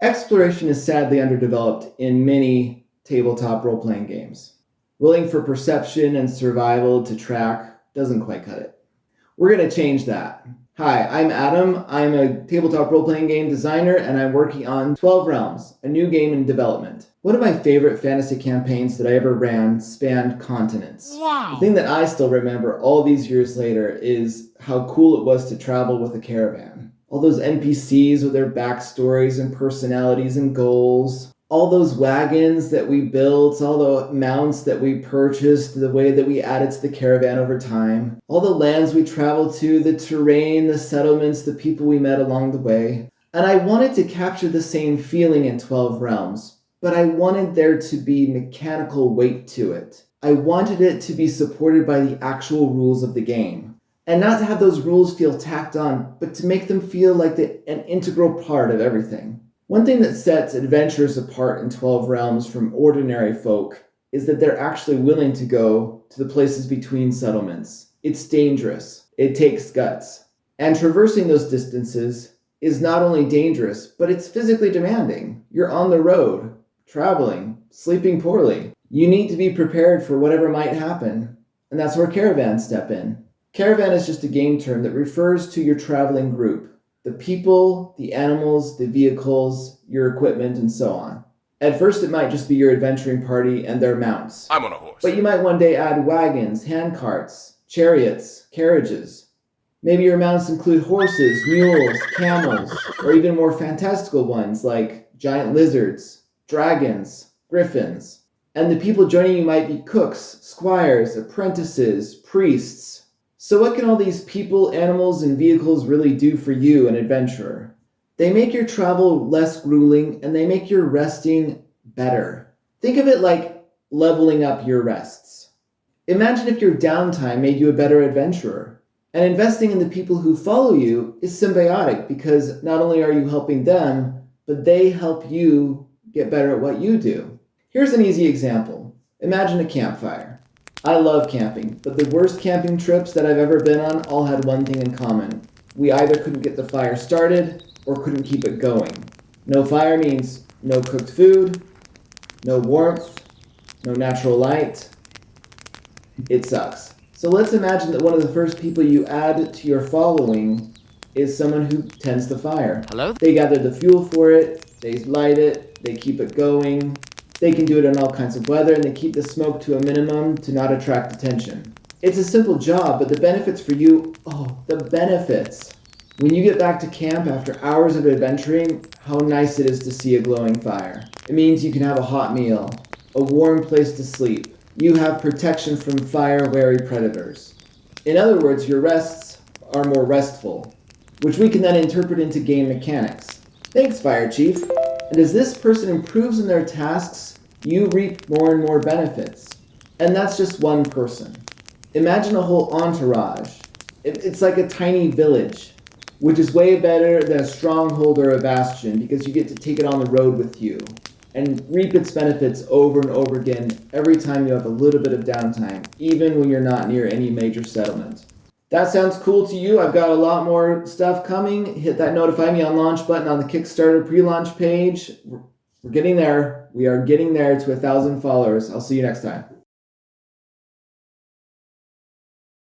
Exploration is sadly underdeveloped in many tabletop role-playing games. Rolling for perception and survival to track doesn't quite cut it. We're going to change that. Hi, I'm Adam. I'm a tabletop role-playing game designer, and I'm working on 12 Realms, a new game in development. One of my favorite fantasy campaigns that I ever ran spanned continents. Wow. The thing that I still remember all these years later is how cool it was to travel with a caravan. All those NPCs with their backstories and personalities and goals. All those wagons that we built, all the mounts that we purchased, the way that we added to the caravan over time, all the lands we traveled to, the terrain, the settlements, the people we met along the way. And I wanted to capture the same feeling in 12 Realms, but I wanted there to be mechanical weight to it. I wanted it to be supported by the actual rules of the game. And not to have those rules feel tacked on, but to make them feel like an integral part of everything. One thing that sets adventurers apart in 12 Realms from ordinary folk is that they're actually willing to go to the places between settlements. It's dangerous. It takes guts. And traversing those distances is not only dangerous, but it's physically demanding. You're on the road, traveling, sleeping poorly. You need to be prepared for whatever might happen. And that's where caravans step in. Caravan is just a game term that refers to your traveling group. The people, the animals, the vehicles, your equipment, and so on. At first, it might just be your adventuring party and their mounts. I'm on a horse. But you might one day add wagons, handcarts, chariots, carriages. Maybe your mounts include horses, mules, camels, or even more fantastical ones like giant lizards, dragons, griffins. And the people joining you might be cooks, squires, apprentices, priests. So what can all these people, animals, and vehicles really do for you, an adventurer? They make your travel less grueling, and they make your resting better. Think of it like leveling up your rests. Imagine if your downtime made you a better adventurer. And investing in the people who follow you is symbiotic because not only are you helping them, but they help you get better at what you do. Here's an easy example. Imagine a campfire. I love camping, but the worst camping trips that I've ever been on all had one thing in common. We either couldn't get the fire started or couldn't keep it going. No fire means no cooked food, no warmth, no natural light. It sucks. So let's imagine that one of the first people you add to your following is someone who tends the fire. Hello? They gather the fuel for it, they light it, they keep it going. They can do it in all kinds of weather, and they keep the smoke to a minimum to not attract attention. It's a simple job, but the benefits for you, the benefits. When you get back to camp after hours of adventuring, how nice it is to see a glowing fire. It means you can have a hot meal, a warm place to sleep. You have protection from fire-wary predators. In other words, your rests are more restful, which we can then interpret into game mechanics. Thanks, Fire Chief. And as this person improves in their tasks, you reap more and more benefits. And that's just one person. Imagine a whole entourage. It's like a tiny village, which is way better than a stronghold or a bastion because you get to take it on the road with you and reap its benefits over and over again every time you have a little bit of downtime, even when you're not near any major settlement. That sounds cool to you? I've got a lot more stuff coming. Hit that notify me on launch button on the Kickstarter pre-launch page. We're getting there. We are getting there to 1,000 followers. I'll see you next time.